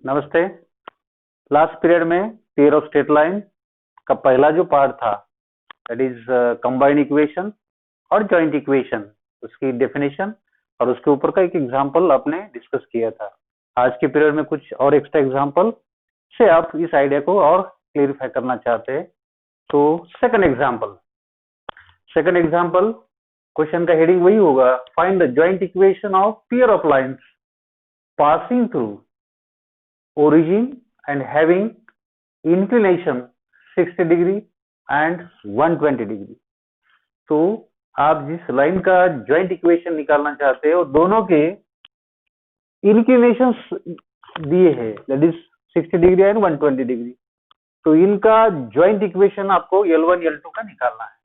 नमस्ते। Last period में pair of straight line का पहला जो पार्ट था दैट इज कंबाइंड इक्वेशन और जॉइंट इक्वेशन, उसकी डेफिनेशन और उसके ऊपर का एक एग्जांपल आपने डिस्कस किया था। आज के पीरियड में कुछ और एक्स्ट्रा एग्जांपल से आप इस आइडिया को और क्लियरिफाई करना चाहते हैं। तो सेकंड एग्जांपल क्वेश्चन का हेडिंग वही होगा, find the joint equation of pair of lines passing through origin and having inclination 60 degree and 120 degree. तो आप जिस लाइन का जॉइंट इक्वेशन निकालना चाहते हो दोनों के इंक्लिनेशन दिए हैं, that is 60 degree and 120 degree. तो इनका जॉइंट इक्वेशन आपको L1 L2 का निकालना है।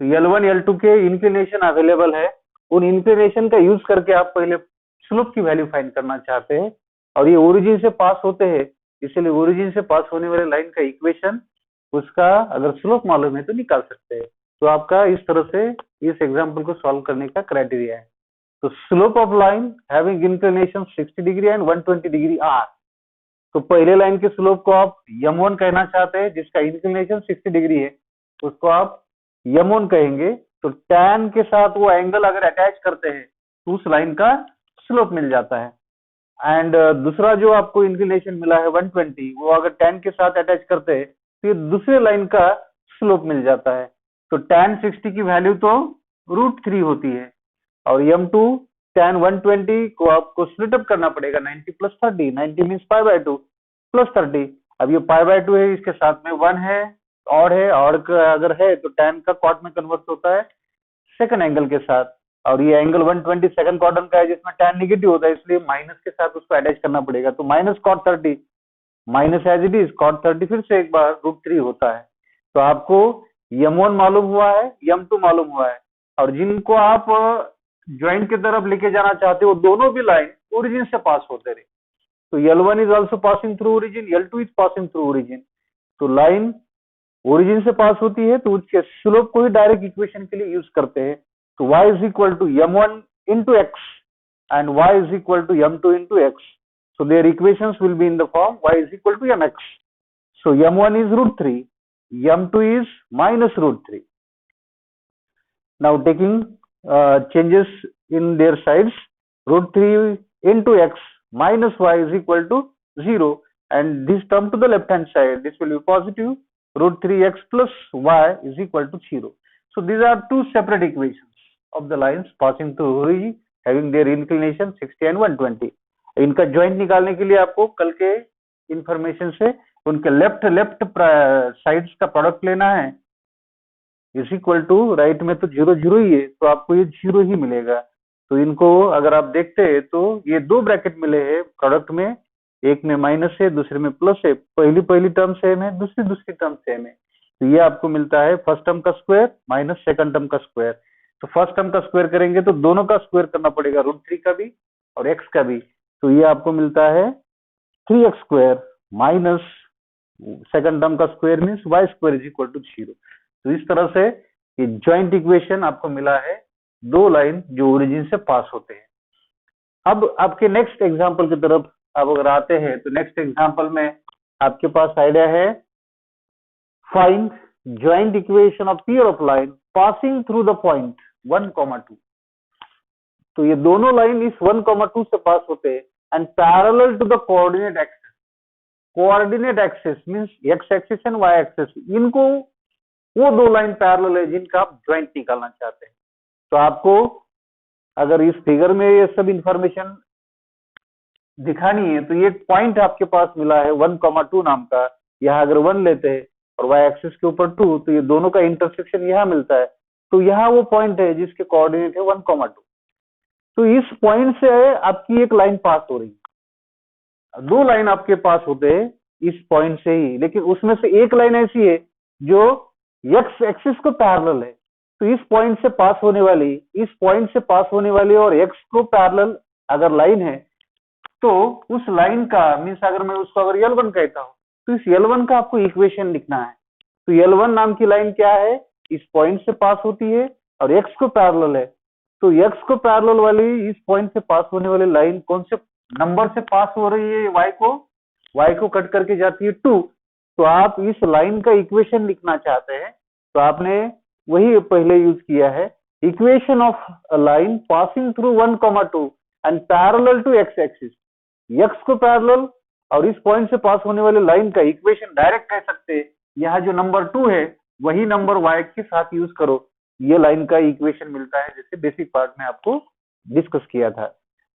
तो L1 L2 के इंक्लिनेशन अवेलेबल है, उन इंक्लिनेशन का यूज करके आप पहले स्लोप की वैल्यू फाइंड करना चाहते हैं और ये ओरिजिन से पास होते हैं, इसलिए ओरिजिन से पास होने वाले लाइन का इक्वेशन उसका अगर स्लोप मालूम है तो निकाल सकते हैं। तो आपका इस तरह से इस एग्जांपल को सॉल्व करने का क्राइटेरिया है। तो slope of line having inclination 60 degree and 120 degree are. तो पहले लाइन के स्लोप को आप m1 कहना चाहते हैं, जिसका इंक्लिनेशन 60 डिग्री है, उसको आप m1 कहेंगे। तो tan के साथ वो एंगल अगर अटैच करते हैं तो उस लाइन का स्लोप मिल जाता है। एंड दूसरा जो आपको इंक्लिनेशन मिला है 120, वो अगर tan के साथ अटैच करते हैं तो ये दूसरे लाइन का स्लोप मिल जाता है। तो tan 60 की वैल्यू तो √3 होती है और m2 tan 120 को आपको स्प्लिट अप करना पड़ेगा 90 + 30, 90 मीन्स π/2 + 30। अब ये π/2 है, इसके साथ में 1 है, और अगर है तो tan का कॉट में कन्वर्ट होता है सेकंड एंगल के साथ, और ये एंगल 120 सेकंड क्वाड्रेंट का है जिसमें tan नेगेटिव होता है, इसलिए माइनस के साथ उसको अटैच करना पड़ेगा। तो minus cot 30 minus as it is cot 30 फिर से एक बार √3 होता है। तो आपको m1 मालूम हुआ है, m2 मालूम हुआ है, और जिनको आप ज्वाइंट की तरफ लेके जाना चाहते हो दोनों भी लाइन ओरिजिन से पास होते रहे। तो L1 is also passing through origin, L2 is passing through origin. तो लाइन ओरिजिन से पास होती है तो उसके स्लोप को ही डायरेक्ट इक्वेशन के लिए यूज करते हैं। तो y is equal to m1 into x and y is equal to m2 into x. So their equations will be in the form y is equal to mx. So m1 is √3, m2 is minus √3. Now taking changes in their sides, √3 into x minus y is equal to 0, and this term to the left hand side, this will be positive, √3x plus y is equal to 0. So these are two separate equations of the lines passing through origin having their inclination 60 and 120. इनका joint निकालने के लिए आपको कल के information से उनके left sides का प्रोडक्ट लेना है, इज इक्वल टू राइट में तो 0 0 ही है, तो आपको ये 0 ही मिलेगा। तो इनको अगर आप देखते हैं तो ये दो ब्रैकेट मिले हैं प्रोडक्ट में, एक में माइनस है दूसरे में प्लस है, पहली टर्म सेम है, दूसरी टर्म सेम है। तो ये आपको मिलता है फर्स्ट टर्म का स्क्वायर माइनस सेकंड टर्म का स्क्वायर। तो फर्स्ट टर्म का स्क्वायर करेंगे तो दोनों का स्क्वायर करना पड़ेगा, √3 का भी और x का भी। तो ये आपको मिलता है 3x² माइनस सेकंड टर्म का square means y² is equal to 0। तो इस तरह से ये जॉइंट इक्वेशन आपको मिला है दो लाइन जो ओरिजिन से पास होते हैं। अब आपके नेक्स्ट एग्जाम्पल की तरफ आप अगर आते हैं तो नेक्स्ट एग्जाम्पल में आपके पास आइडिया है, find joint equation of pair of line passing through the point 1, 2। तो ये दोनों लाइन इस 1, 2 से पास होते हैं and parallel to the coordinate axis. Coordinate axis means x axis and y axis, इनको वो दो लाइन पैरेलल है जिनका आप ज्वाइंट निकालना चाहते हैं। तो आपको अगर इस फिगर में ये सब इंफॉर्मेशन दिखानी है तो ये पॉइंट आपके पास मिला है 1, 2 नाम का। यहाँ अगर 1 लेते हैं और y एक्सिस के ऊपर 2, तो ये दोनों का इंटरसेक्शन यहाँ मिलता है। तो यहाँ वो पॉइंट है जिसके कोऑर्डिनेट है 1, 2। तो इस पॉइंट से आपकी एक लाइन पास हो रही है, दो लाइन आपके पास होते हैं इस पॉइंट से ही, लेकिन उसमें से एक लाइन ऐसी है जो x एक्सिस को पैरेलल है। तो इस पॉइंट से पास होने वाली और x को पैरेलल अगर लाइन है तो उस लाइन का मीन्स अगर मैं उसको अगर L1 कहता हूं तो इस L1 का आपको इक्वेशन लिखना है। तो L1 नाम की लाइन क्या है, इस पॉइंट से पास होती है और x को पैरेलल है। तो x को पैरेलल वाली इस पॉइंट से पास होने वाली लाइन कौन से नंबर से पास हो रही है y को कट करके जाती है 2। तो आप इस लाइन का इक्वेशन लिखना चाहते हैं तो आपने वही पहले यूज किया है, equation of a line passing through 1,2 and parallel to x axis. x को पैरेलल और इस पॉइंट से पास होने वाले लाइन का इक्वेशन डायरेक्ट कह सकते हैं। यहाँ जो नंबर 2 है वही नंबर y के साथ यूज करो, ये लाइन का इक्वेशन मिलता है, जैसे बेसिक पार्ट में आपको डिस्कस किया था।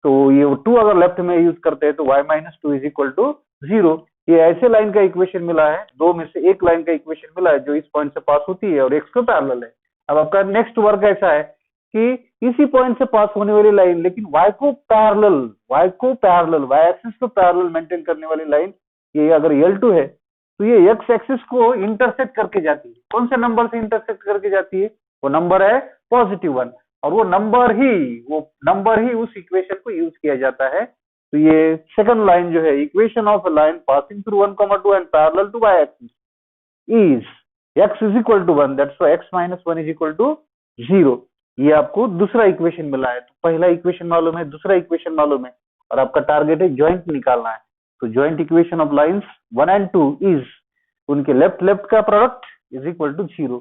तो ये 2 अगर लेफ्ट में यूज करते हैं तो y minus 2 is equal to 0। ये ऐसे लाइन का इक्वेशन मिला है, दो में से एक लाइन का इक्वेशन मिला है जो इस पॉइंट से पास होती है और x को पैरेलल है। अब आपका नेक्स्ट वर्क ऐसा है कि इसी पॉइंट से पास होने वाली लाइन लेकिन y को पैरेलल y एक्सिस को पैरेलल मेंटेन करने वाली लाइन, ये अगर L2 है तो ये x एक्सिस को इंटरसेक्ट करके जाती है। कौन से नंबर से इंटरसेक्ट करके जाती है? वो नंबर है +1 और वो नंबर ही उस इक्वेशन को यूज किया जाता है। तो ये सेकंड लाइन जो है, equation of a line passing through 1,2 and parallel to y axis is x is equal to 1, that's why x minus 1 is equal to 0। ये आपको दूसरा इक्वेशन मिला है। तो पहला इक्वेशन मालूम है, दूसरा इक्वेशन मालूम है और आपका टारगेट है ज्वाइंट निकालना है। तो joint equation of lines 1 and 2 is, उनके लेफ्ट का प्रोडक्ट इज इक्वल टू 0।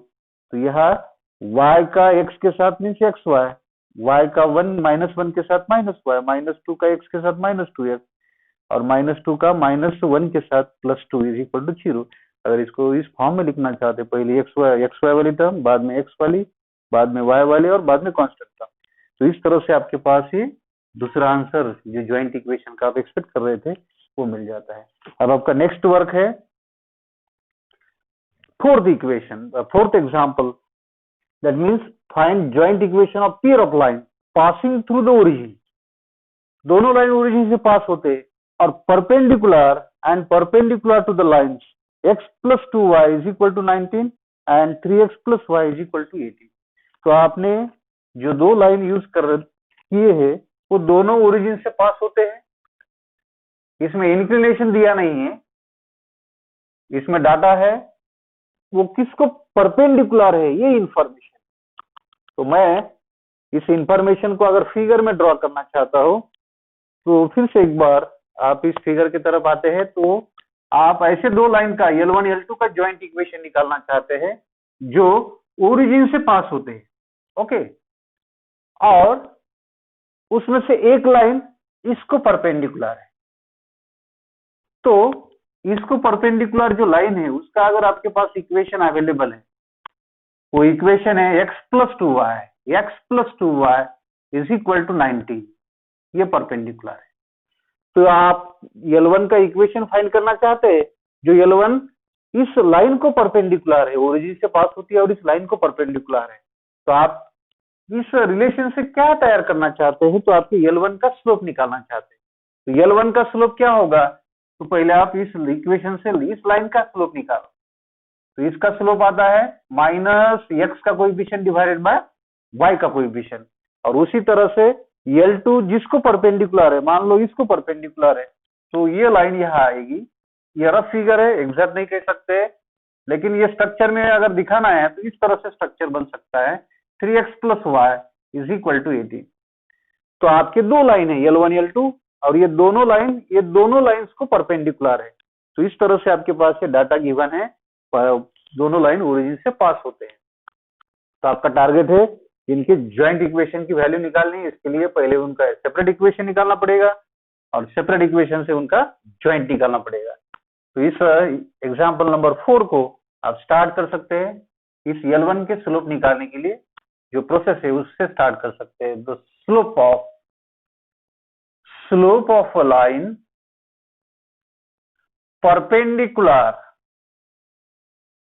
तो यहाँ y का x के साथ मीन्स xy, y का 1 के साथ -y, -2 का x के साथ -2x और -2 का -1 के साथ +2 इज इक्वल टू 0। अगर इसको इस फॉर्म में लिखना चाहते पहले xy वाली टर्म, बाद में x वाली, बाद में y वाली और बाद में कांस्टेंट टर्म, तो इस तरह से आपके पास ही दूसरा आंसर जो ज्वाइंट इक्वेशन का आप एक्सपेक्ट कर रहे थे वो मिल जाता है। अब आपका नेक्स्ट वर्क है fourth example, that means find joint equation of pair of line passing through the origin. दोनों लाइन ओरिजिन से पास होते हैं और perpendicular to the lines x plus 2y is equal to 19 and 3x plus y is equal to 18। तो आपने जो दो लाइन यूज किए हैं वो दोनों ओरिजिन से पास होते हैं। इसमें इंक्लिनेशन दिया नहीं है, इसमें डाटा है वो किसको परपेंडिकुलर है ये इंफॉर्मेशन। तो मैं इस इंफॉर्मेशन को अगर फिगर में ड्रॉ करना चाहता हूं तो फिर से एक बार आप इस फिगर की तरफ आते हैं। तो आप ऐसे दो लाइन का L1 L2 का ज्वाइंट इक्वेशन निकालना चाहते हैं जो ओरिजिन से पास होते हैं, ओके, और उसमें से एक लाइन इसको परपेंडिकुलर है। तो इसको परपेंडिकुलर जो लाइन है उसका अगर आपके पास इक्वेशन अवेलेबल है, वो इक्वेशन है x plus 2y is equal to 19, ये परपेंडिकुलर है। तो आप L1 का इक्वेशन फाइंड करना चाहते हैं जो L1 इस लाइन को परपेंडिकुलर है, ओरिजिन से पास होती है और इस लाइन को परपेंडिकुलर है। तो आप इस रिलेशन से क्या तैयार करना चाहते हैं? तो आपके L1 का स्लोप निकालना चाहते हैं। तो L1 का स्लोप क्या होगा? तो पहले आप इस इक्वेशन से इस लाइन का स्लोप निकालो। तो इसका स्लोप आता है -x का कोएफिशिएंट डिवाइडेड बाय y का कोएफिशिएंट, और उसी तरह से L2 जिसको परपेंडिकुलर है, मान लो इसको परपेंडिकुलर है, तो ये लाइन यहाँ आएगी। ये रफ फिगर है, एग्जैक्ट नहीं कह सकते, लेकिन ये स्ट्रक्चर में अगर दिखाना है तो इस तरह से स्ट्रक्चर बन सकता है 3x plus y is equal to 18। तो आपके दो लाइन है L1 L2 और ये दोनों लाइंस को परपेंडिकुलर है। तो इस तरह से आपके पास ये डाटा गिवन है, दोनों लाइन ओरिजिन से पास होते हैं। तो आपका टारगेट है इनके ज्वाइंट इक्वेशन की वैल्यू निकालनी है। इसके लिए पहले उनका सेपरेट इक्वेशन निकालना पड़ेगा और सेपरेट इक्वेशन से उनका ज्वाइंट निकालना पड़ेगा। तो इस एग्जांपल नंबर 4 को आप स्टार्ट कर सकते हैं। इस L1 के स्लोप निकालने के लिए जो प्रोसेस है उससे स्टार्ट कर सकते हैं। The slope of a line perpendicular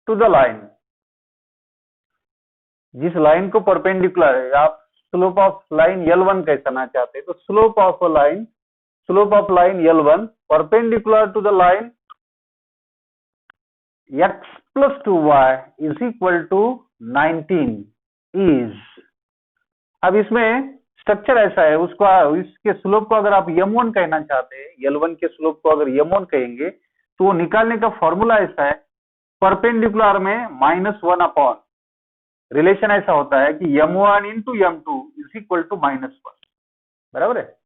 to the line, जिस लाइन को परपेंडिकुलर है, आप स्लोप ऑफ लाइन L1 कहना चाहते हैं, तो slope of line L1 perpendicular to the line x plus 2y is equal to 19 is। अब इसमें स्ट्रक्चर ऐसा है, इसके स्लोप को अगर आप M1 कहना चाहते हैं, L1 के स्लोप को अगर M1 कहेंगे तो वो निकालने का फॉर्मूला ऐसा है, परपेंडिकुलर में -1 अपॉन, रिलेशन ऐसा होता है कि M1 into M2 is equal to -1, बराबर है।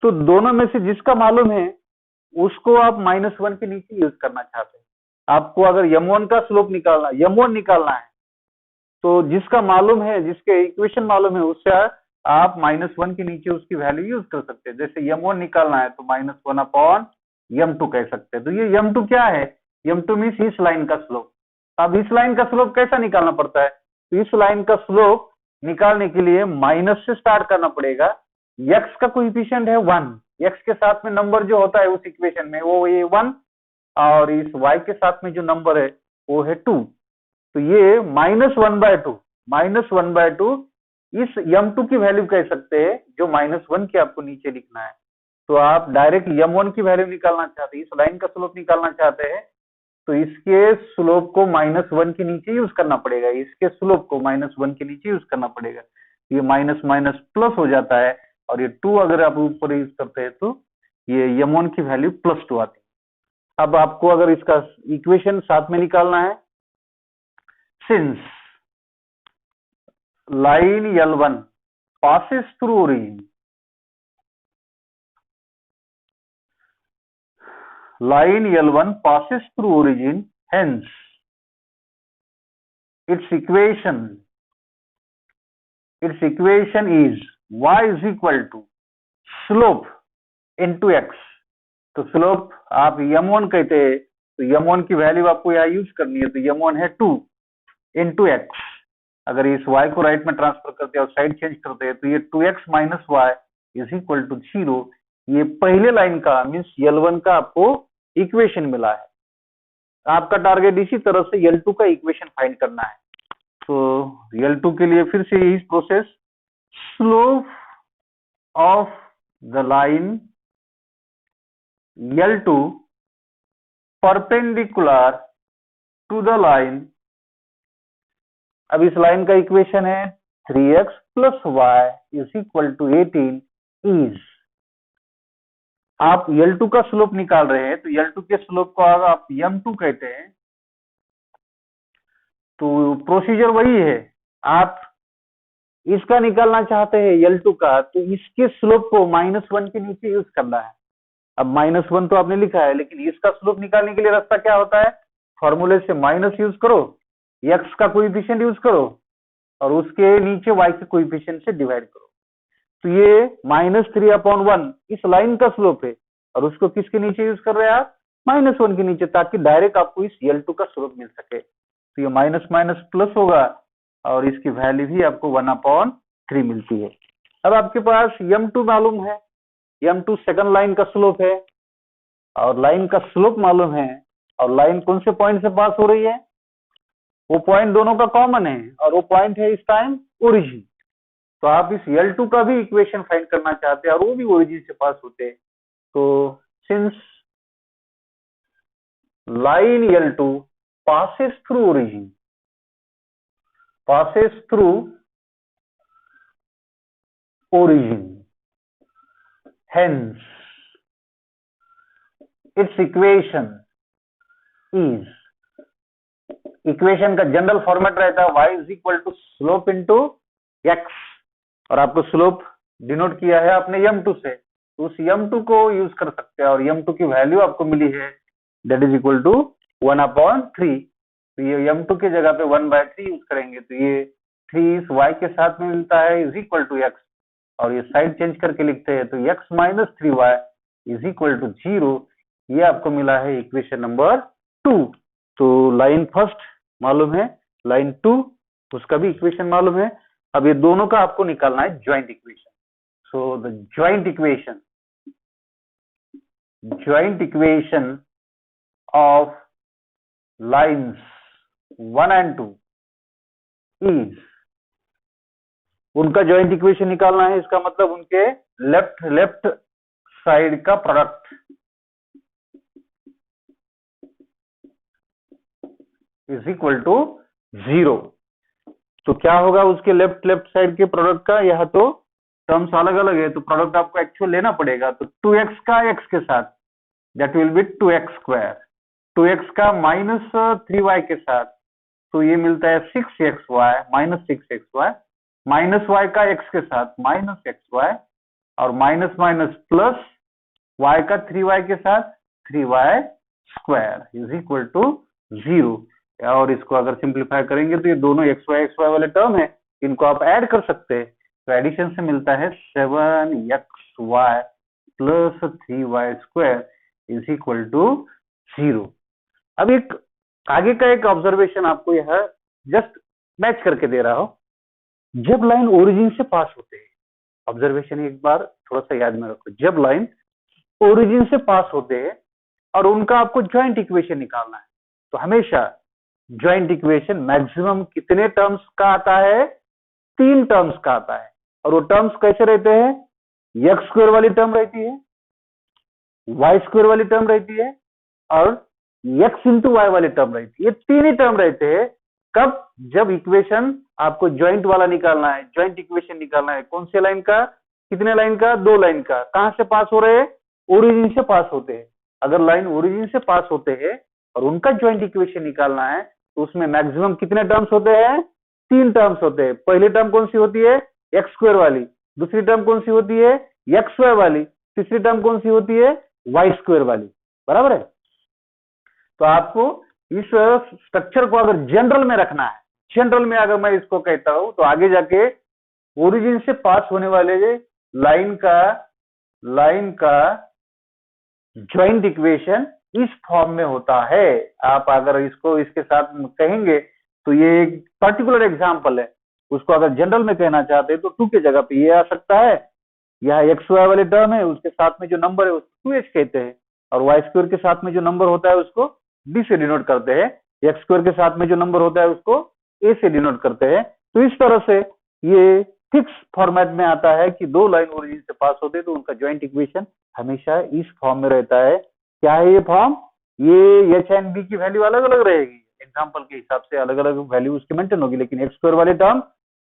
तो दोनों में से जिसका मालूम है उसको आप -1 के नीचे यूज करना चाहते हैं। आपको अगर m1 का स्लोप निकालना, m1 निकालना है, तो जिसका मालूम है, जिसके इक्वेशन मालूम है, उससे आप -1 के नीचे उसकी वैल्यू यूज कर सकते हैं। जैसे m1 निकालना है तो -1/m2 कह सकते हैं। तो ये m2 क्या है? m2 मीन्स इस लाइन का स्लोप। अब इस लाइन का स्लोप कैसा निकालना पड़ता है? तो इस लाइन का स्लोप निकालने के लिए माइनस से स्टार्ट करना पड़ेगा। x का कोएफिशिएंट है 1, x के साथ में नंबर जो होता है उस इक्वेशन में वो ये 1, और इस y के साथ में जो नंबर है वो है 2। तो ये -1/2 इस m2 की वैल्यू कह सकते हैं, जो -1 की आपको नीचे लिखना है। तो आप डायरेक्ट m1 की वैल्यू निकालना चाहते हैं, इस लाइन का स्लोप निकालना चाहते हैं, तो इसके स्लोप को -1 के नीचे यूज करना पड़ेगा, इसके स्लोप को -1 के नीचे यूज करना पड़ेगा। ये माइनस माइनस प्लस हो जाता है, और ये 2 अगर आप ऊपर यूज करते हैं तो ये m1 की वैल्यू +2 आती है। अब आपको अगर इसका इक्वेशन साथ में निकालना है, since line L1 passes through origin, line L1 passes through origin, hence its equation is y is equal to slope into x। तो स्लोप आप m1 कहते हैं, तो m1 की वैल्यू आपको यहाँ यूज करनी है, तो m1 है 2 into x। अगर इस y को राइट में ट्रांसफर करते हैं और साइड चेंज करते हैं तो ये 2x - y is equal to 0। ये पहले लाइन का मीन्स L1 का आपको इक्वेशन मिला है। आपका टारगेट इसी तरह से L2 का इक्वेशन फाइंड करना है। तो L2 के लिए फिर से यही process, slope of the line L2 perpendicular to the line. अब इस लाइन का इक्वेशन है 3x + y is equal to 18 is. आप L2 का स्लोप निकाल रहे हैं, तो L2 के स्लोप को आप m2 कहते हैं। तो प्रोसीजर वही है, आप इसका निकालना चाहते हैं L2 का, तो इसके स्लोप को -1 के नीचे यूज करना है। अब -1 तो आपने लिखा है, लेकिन इसका स्लोप निकालने के लिए रास्ता क्या होता है? फॉर्मूले से माइनस यूज करो, x का कोएफिशिएंट यूज करो, और उसके नीचे y के कोएफिशिएंट से डिवाइड करो। तो ये -3/1 इस लाइन का स्लोप है, और उसको किसके नीचे यूज कर रहे हैं आप? -1 के नीचे, ताकि डायरेक्ट आपको इस L2 का स्लोप मिल सके। तो ये माइनस माइनस प्लस होगा, और इसकी वैल्यू भी आपको 1/3 मिलती है। अब आपके पास m2 मालूम है, m2 सेकंड लाइन का स्लोप है, और लाइन का स्लोप मालूम है, और लाइन कौन से पॉइंट से पास हो रही है? वो पॉइंट दोनों का कॉमन है, और वो पॉइंट है इस टाइम ओरिजिन। तो आप इस L2 का भी इक्वेशन फाइंड करना चाहते हैं, और वो भी ओरिजिन से पास होते हैं। तो since line L2 passes through origin, hence its equation is, equation का जनरल फॉर्मेट रहता है y is equal to slope into x, और आपको स्लोप डिनोट किया है आपने m2 से, तो उस m2 को यूज कर सकते हैं, और m2 की वैल्यू आपको मिली है, दैट इज इक्वल टू 1/3। तो ये m2 के जगह पे 1/3 यूज करेंगे, तो ये 3 इस y के साथ में मिलता है इज इक्वल टू x, और ये साइड चेंज करके लिखते हैं तो x - 3y is equal to 0। ये आपको मिला है इक्वेशन नंबर 2। तो लाइन फर्स्ट मालूम है, लाइन 2 उसका भी इक्वेशन मालूम है। अब ये दोनों का आपको निकालना है joint equation. So the joint equation of lines 1 and 2 is, उनका ज्वाइंट इक्वेशन निकालना है। इसका मतलब उनके लेफ्ट साइड का प्रोडक्ट इज इक्वल टू 0। तो क्या होगा उसके लेफ्ट साइड के प्रोडक्ट का? यह तो टर्म्स अलग अलग है, तो प्रोडक्ट आपको एक्चुअल लेना पड़ेगा। तो 2x का x के साथ, that will be 2x², 2x का -3y के साथ, तो ये मिलता है 6xy, -6xy, -y का x के साथ -xy, और माइनस माइनस प्लस y का 3y के साथ 3y square is equal to 0। और इसको अगर सिंप्लीफाई करेंगे तो ये दोनों xy वाले टर्म है, इनको आप ऐड कर सकते हैं। तो एडिशन से मिलता है 7xy plus 3y square is equal to 0। अब एक आगे का एक ऑब्जर्वेशन आपको यह जस्ट मैच करके दे रहा हो। जब लाइन ओरिजिन से पास होते हैं, ऑब्जर्वेशन एक बार थोड़ा सा याद में रखो, जब लाइन ओरिजिन से पास होते हैं और उनका आपको ज्वाइंट इक्वेशन निकालना है, तो हमेशा ज्वाइंट इक्वेशन मैक्सिमम कितने टर्म्स का आता है? 3 टर्म्स का आता है। और वो टर्म्स कैसे रहते हैं? एक्स स्क्वायर वाली टर्म रहती है, वाई स्क्वायर वाली टर्म रहती है और एक्स इंटू वाई वाली टर्म रहती है। ये 3 ही टर्म रहते हैं। कब? जब इक्वेशन आपको ज्वाइंट वाला निकालना है, ज्वाइंट इक्वेशन निकालना है। कौन से लाइन का? कितने लाइन का? 2 लाइन का। कहां से पास हो रहे हैं? ओरिजिन से पास होते हैं। अगर लाइन ओरिजिन से पास होते हैं और उनका ज्वाइंट इक्वेशन निकालना है तो उसमें मैक्सिमम कितने टर्म्स होते हैं? 3 टर्म्स होते हैं। पहली टर्म कौन सी होती है? एक्स स्क्वायर वाली। दूसरी टर्म कौन सी होती है? एक्स वाई वाली। तीसरी टर्म कौन सी होती है? वाई स्क्वायर वाली। बराबर है? तो आपको इस स्ट्रक्चर को अगर जनरल में रखना है, जनरल में अगर मैं इसको कहता हूं तो आगे जाके ओरिजिन से पास होने वाले लाइन का ज्वाइंट इक्वेशन इस फॉर्म में होता है। आप अगर इसको इसके साथ कहेंगे तो ये एक पर्टिकुलर एग्जांपल है। उसको अगर जनरल में कहना चाहते हैं तो 2 के जगह पे ये आ सकता है। यह एक्स वाई वाले टर्म है, उसके साथ में जो नंबर है उसको 2h कहते हैं, और वाई स्क्वायर के साथ में जो नंबर होता है उसको b से डिनोट करते हैं। एक्स स्क्वायर के साथ में जो नंबर होता है उसको a से डिनोट करते हैं। तो इस तरह से ये फिक्स फॉर्मेट में आता है कि 2 लाइन ओरिजिन से पास होते हैं तो उनका ज्वाइंट इक्वेशन हमेशा इस फॉर्म में रहता है। क्या है ये फॉर्म? ये एच एंड बी की वैल्यू अलग अलग रहेगी, एग्जाम्पल के हिसाब से अलग अलग वैल्यू उसकी मेंटेन होगी, लेकिन एक्स स्क्वायर वाले टर्म,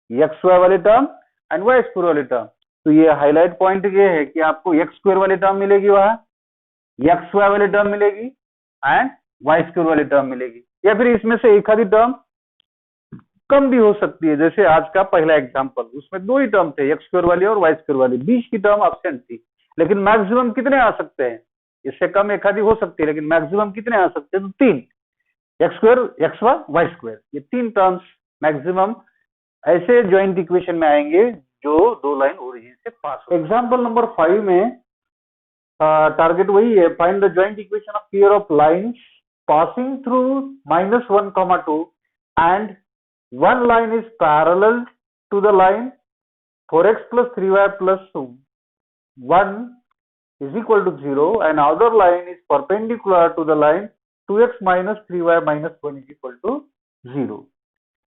एक्स वाई वाले टर्म एंड वाई स्क्वायर वाले टर्म। तो ये हाईलाइट पॉइंट ये है कि आपको एक्स स्क्वायर वाली टर्म मिलेगी, वहां एक्स वाई वाली टर्म मिलेगी एंड वाई स्क्वायर वाली टर्म मिलेगी, या फिर इसमें से एक आधी टर्म कम भी हो सकती है। जैसे आज का पहला एग्जांपल, उसमें 2 ही टर्म थे, एक्स स्क्वायर वाली और वाई स्क्वायर वाली, बीच की टर्म एब्सेंट थी। लेकिन मैक्सिमम कितने आ सकते हैं? इससे कम एक आधी हो सकती है, लेकिन मैक्सिमम कितने आ सकते हैं? तो 3, x square, x y, y square, ये 3 टर्म्स मैक्सिमम ऐसे ज्वाइंट इक्वेशन में आएंगे जो 2 लाइन ओरिजिन से पास हो। एग्जाम्पल नंबर 5 में टारगेट वही है, find the joint equation of pair of lines passing through -1, 2 and one line is parallel to the line 4x plus 3y plus 1 is equal to 0 and other line is perpendicular to the line 2x minus 3y minus 1 is equal to 0।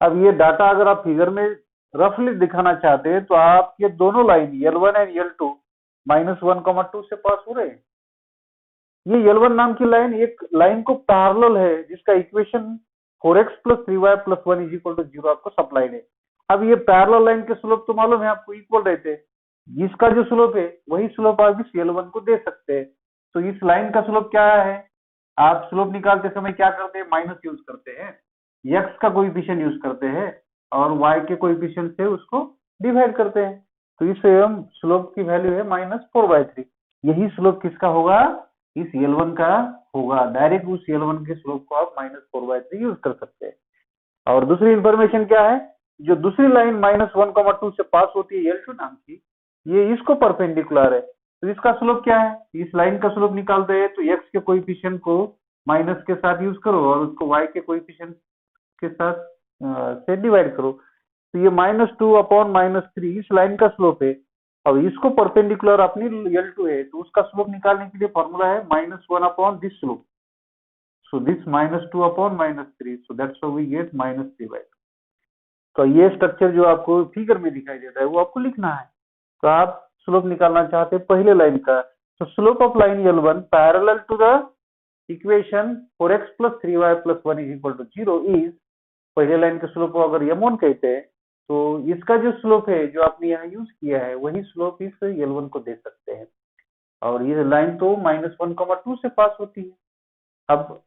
अब ये data अगर आप figure में रफली दिखाना चाहते हैं तो आप ये दोनों लाइन L1 एंड L2 -1, 2 से पास हो रहे हैं। ये L1 नाम की लाइन एक लाइन को पैरेलल है जिसका equation 4x plus 3y plus 1 is equal to 0 आपको सप्लाइड है। अब ये पैरेलल लाइन के स्लोप तो मालूम है आपको, इक्वल रहते हैं। जिसका जो स्लोप है वही स्लोप आप इस L1 को दे सकते हैं। तो इस लाइन का स्लोप क्या है? आप स्लोप निकालते समय क्या करते हैं? माइनस यूज करते हैं, x का कोएफिशिएंट यूज करते हैं और y के कोएफिशिएंट से उसको डिवाइड करते हैं। तो इस स्लोप की वैल्यू है -4/3। यही स्लोप किसका होगा? इस L1 का होगा। डायरेक्ट उस L1 के स्लोप को आप -4/3 यूज कर सकते हैं। और दूसरी इंफॉर्मेशन क्या है? जो दूसरी लाइन -1, 2 से पास होती है L2 नाम की, ये इसको परपेंडिकुलर है। तो इसका स्लोप क्या है? इस लाइन का स्लोप निकालते हैं तो x के कोएफिशिएंट को माइनस के साथ यूज करो और उसको y के कोएफिशिएंट के साथ से डिवाइड करो। तो ये -2/-3 इस लाइन का स्लोप है और इसको परपेंडिकुलर अपनी L2 है, तो उसका स्लोप निकालने के लिए फॉर्मूला है -1 this slope. So this -2/-3, so that's how we get -3/2। तो ये स्ट्रक्चर जो आपको फिगर में दिखाई देता है वो आपको लिखना है। तो आप स्लोप निकालना चाहते हैं पहले लाइन का, तो slope of line L1 parallel to the equation 4x plus 3y plus 1 is equal to 0 is, पहले लाइन के स्लोप को अगर M1 कहते हैं तो इसका जो स्लोप है जो आपने यहाँ यूज किया है वही स्लोप इस L1 को दे सकते हैं। और ये लाइन तो -1, 2 से पास होती है। अब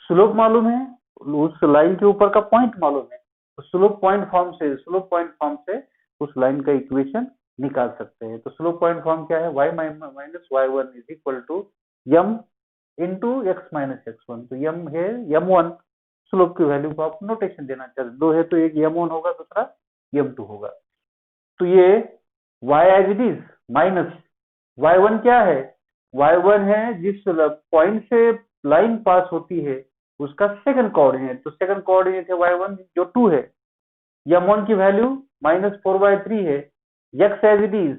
स्लोप मालूम है, उस लाइन के ऊपर का पॉइंट मालूम है, तो स्लोप पॉइंट फॉर्म से उस लाइन का इक्वेशन निकाल सकते हैं। तो स्लोप पॉइंट फॉर्म क्या है, y minus y1 is equal to m into x minus x1। तो m है m1, स्लोप की वैल्यू को आप नोटेशन देना चाहते हैं, दो है तो एक m1 होगा, दूसरा m2 होगा। तो ये y as it is minus y1 क्या है, y1 है जिस पॉइंट से लाइन पास होती है उसका सेकंड कोऑर्डिनेट, तो सेकंड कोऑर्डिनेट है y1 जो 2 है, m1 की वैल्यू -4/3 है, x एज इट इज,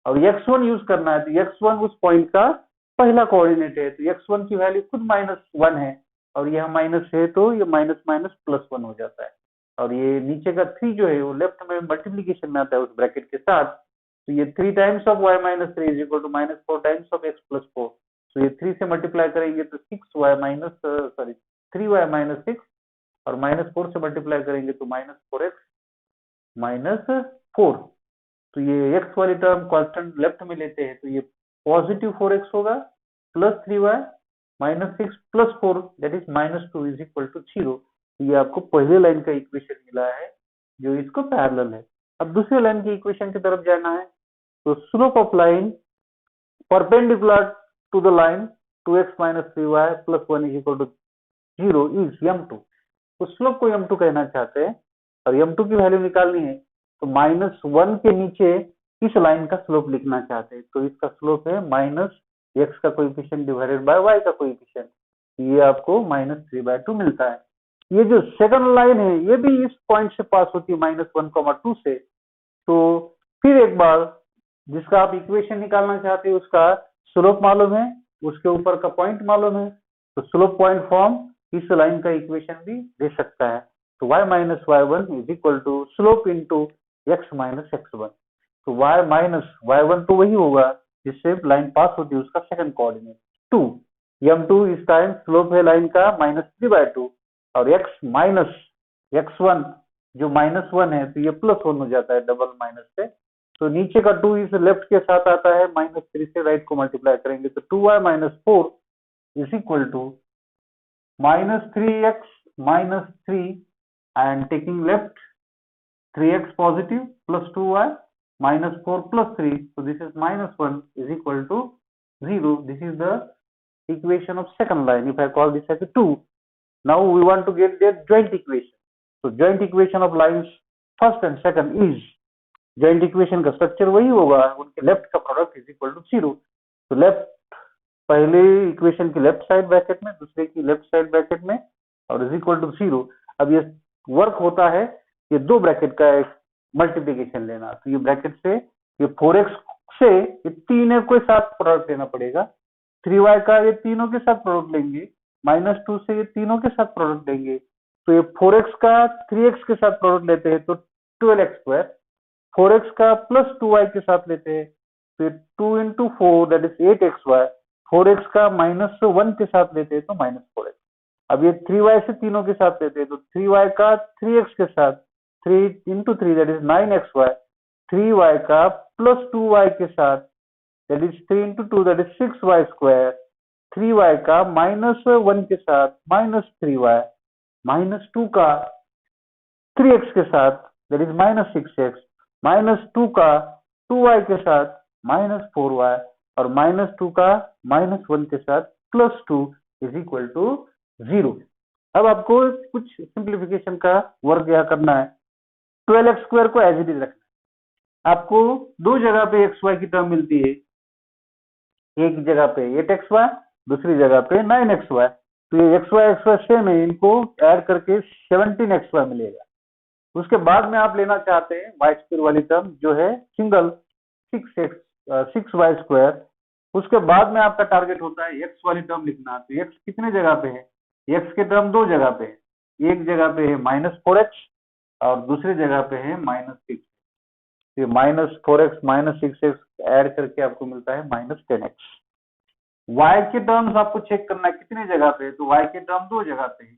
और x1 यूज करना है तो x1 उस पॉइंट का पहला कोऑर्डिनेट है, तो x1 की वैल्यू खुद -1 है, और यह माइनस है तो ये माइनस माइनस +1 हो जाता है, और ये नीचे का 3 जो है वो लेफ्ट में मल्टीप्लीकेशन में आता है उस ब्रैकेट के साथ, तो ये 3 times of y minus 3 is equal to -4 times of x plus 4। तो ये 3 से मल्टीप्लाई करेंगे तो 3y माइनस 6, और -4 से मल्टीप्लाई करेंगे तो -4x माइनस 4। तो ये x वाली टर्म कांस्टेंट लेफ्ट में लेते हैं तो ये पॉजिटिव 4x होगा plus 3y minus 6 plus 4 that is -2 is equal to 0। ये आपको पहले लाइन का इक्वेशन मिला है जो इसको पैरेलल है। अब दूसरे लाइन की इक्वेशन की तरफ जाना है, तो slope of line perpendicular to the line 2x minus 3y plus 1 is equal to 0 is m2। तो स्लोप को m2 कहना चाहते हैं और m2 की वैल्यू निकालनी है, तो -1 के नीचे इस लाइन का स्लोप लिखना चाहते हैं, तो इसका स्लोप है -x का कोएफिशिएंट डिवाइडेड बाय y का कोएफिशिएंट, ये आपको -3/2 मिलता है। ये जो सेकंड लाइन है ये भी इस पॉइंट से पास होती है -1, 2 से, तो फिर एक बार जिसका आप इक्वेशन निकालना चाहते हैं उसका स्लोप मालूम है, उसके ऊपर का पॉइंट मालूम है, तो स्लोप पॉइंट फॉर्म इस लाइन का इक्वेशन भी दे सकता है। तो y minus y1 is equal to slope into x minus x1। तो y माइनस y1 तो वही होगा जिससे लाइन पास होती है उसका सेकंड कोऑर्डिनेट 2, m2 इस टाइम स्लोप है लाइन का -3/2, और x माइनस x1 जो -1 है तो ये +1 हो जाता है डबल माइनस से, तो नीचे का 2 इस लेफ्ट के साथ आता है, -3 से राइट को मल्टीप्लाई करेंगे तो 2y minus 4 is equal to -3x minus 3 and taking left 3x positive plus 2y minus 4 plus 3, so this is -1 is equal to 0. This is the equation of second line. If I call this as a 2, now we want to get their joint equation. So joint equation of lines first and second is, joint equation का structure वही होगा, उनके left का product is equal to 0। तो left पहले equation की left side bracket में, दूसरे की लेफ्ट साइड ब्रैकेट में, और इज इक्वल टू 0। अब ये वर्क होता है ये दो ब्रैकेट का एक मल्टीप्लीकेशन लेना, तो ये ब्रैकेट से ये 4x से ये 3 को साथ प्रोडक्ट लेना पड़ेगा, 3y का ये तीनों के साथ प्रोडक्ट लेंगे, -2 से ये तीनों के साथ प्रोडक्ट लेंगे, तो ये 4x का 3x के साथ प्रोडक्ट लेते हैं तो 12x², 4x का प्लस 2y के साथ लेते हैं तो 2 into 4 that is 8xy, 4x का -1 के साथ लेते हैं तो -4x। अब ये 3y से तीनों के साथ लेते हैं तो 3y का 3x के साथ 3 into 3 that is 9xy, 3y का प्लस 2y के साथ that is 3 into 2 that is 6y², 3y का -1 के साथ -3y, -2 का 3x के साथ दैट इज -6x, -2 का 2y के साथ -4y, और -2 का -1 के साथ +2 इज इक्वल टू 0। अब आपको कुछ सिंप्लीफिकेशन का वर्क यहाँ करना है। 12x² को एज इट इज रखना है, आपको दो जगह पे xy की टर्म मिलती है, एक जगह पे 8xy, दूसरी जगह पे 9xy, तो ये xy सेम है, इनको ऐड करके 17xy मिलेगा। उसके बाद में आप लेना चाहते हैं y² वाली टर्म जो है सिंगल 6y², उसके बाद में आपका टारगेट होता है x वाली टर्म लिखना, तो x कितने जगह पे है, x के टर्म दो जगह पे है, एक जगह पे है -4x और दूसरी जगह पे है -6, ये -4x -6x ऐड करके आपको मिलता है -10x। y के टर्म्स आपको चेक करना है कितने जगह पे है, तो y के टर्म दो जगह पे है,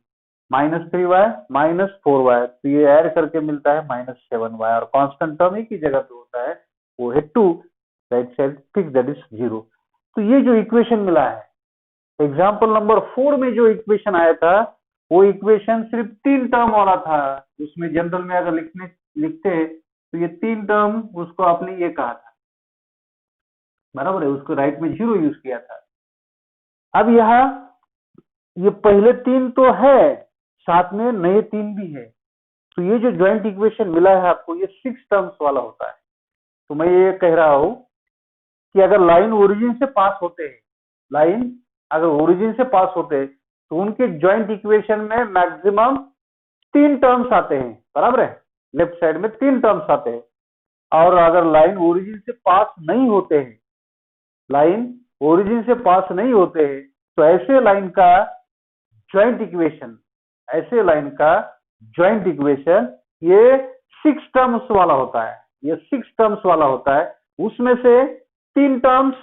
-3y -4y, तो ये ऐड करके मिलता है -7y, और कांस्टेंट टर्म एक ही जगह पे होता है वो है 2, right side fix that is 0। तो ये जो इक्वेशन मिला है एग्जांपल नंबर 4 में जो इक्वेशन आया था वो इक्वेशन सिर्फ 3 टर्म वाला था, उसमें जनरल में अगर लिखते तो ये 3 टर्म उसको आपने ये कहा था, बराबर है, उसको राइट में 0 यूज किया था। अब यहाँ ये पहले 3 तो है, साथ में नए 3 भी है, तो ये जो ज्वाइंट इक्वेशन मिला है आपको, ये 6 टर्म्स वाला होता है। तो मैं ये कह रहा हूं कि अगर लाइन ओरिजिन से पास होते हैं, लाइन अगर ओरिजिन से पास होते हैं, तो उनके ज्वाइंट इक्वेशन में मैक्सिमम 3 टर्म्स आते हैं, बराबर है, लेफ्ट साइड में 3 टर्म्स आते हैं। और अगर लाइन ओरिजिन से पास नहीं होते हैं, लाइन ओरिजिन से पास नहीं होते हैं, तो ऐसे लाइन का ज्वाइंट इक्वेशन, ऐसे लाइन का ज्वाइंट इक्वेशन ये 6 टर्म्स वाला होता है, ये 6 टर्म्स वाला होता है। उसमें से 3 टर्म्स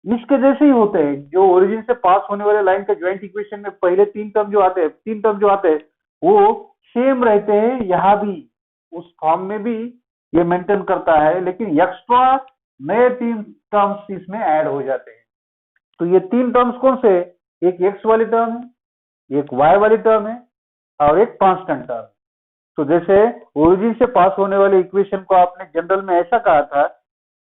इसके जैसे ही होते हैं, जो ओरिजिन से पास होने वाले लाइन का ज्वाइंट इक्वेशन में पहले 3 टर्म जो आते हैं, 3 टर्म जो आते हैं वो सेम रहते हैं, यहाँ भी उस फॉर्म में भी ये मेंटेन करता है, लेकिन एक्स्ट्रा नए 3 टर्म्स इसमें ऐड हो जाते हैं। तो ये 3 टर्म्स कौन से, एक एक्स वाली टर्म है, एक वाई वाली टर्म है, और एक कांस्टेंट टर्म। तो जैसे ओरिजिन से पास होने वाले इक्वेशन को आपने जनरल में ऐसा कहा था,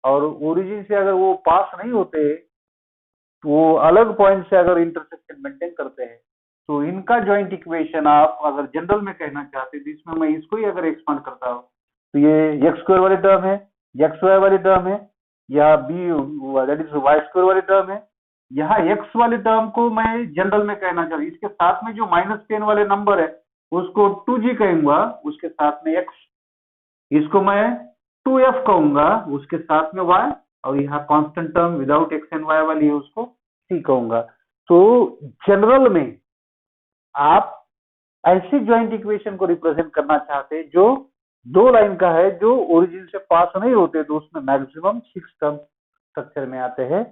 और ओरिजिन से अगर वो पास नहीं होते, तो वो अलग पॉइंट से अगर इंटरसेक्शन मेंटेन करते हैं, तो इनका ज्वाइंट इक्वेशन आप अगर जनरल में कहना चाहते हैं, इसमें मैं इसको ही अगर एक्सपांड करता हूँ, तो ये एक्स स्क्वायर वाली टर्म है, एक्स वाई वाली टर्म है, या b that is y square वाली टर्म है। यहाँ एक्स वाली टर्म को मैं जनरल में कहना चाहता हूँ, इसके साथ में जो -10 वाले नंबर है उसको 2g कहूंगा, उसके साथ में x, इसको मैं 2f कहूंगा, उसके साथ में y, और यहाँ constant term without x and y वाली है उसको c कहूंगा। तो जनरल में आप ऐसी ज्वाइंट इक्वेशन को रिप्रेजेंट करना चाहते हैं जो 2 लाइन का है, जो ओरिजिन से पास नहीं होते, तो उसमें मैक्सिमम 6 टर्म स्ट्रक्चर में आते हैं।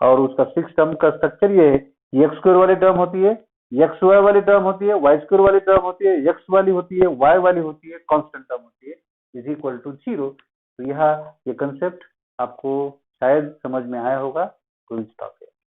और उसका 6 टर्म का स्ट्रक्चर ये है, एक्स स्क्वायर वाली टर्म होती है, एक्स वाई वाली टर्म होती है, वाई स्क्वायर वाली टर्म होती है, एक्स वाली होती है, वाई वाली होती है, कांस्टेंट टर्म होती है, इज इक्वल टू 0। तो यह ये कंसेप्ट आपको शायद समझ में आया होगा। तो स्टॉप।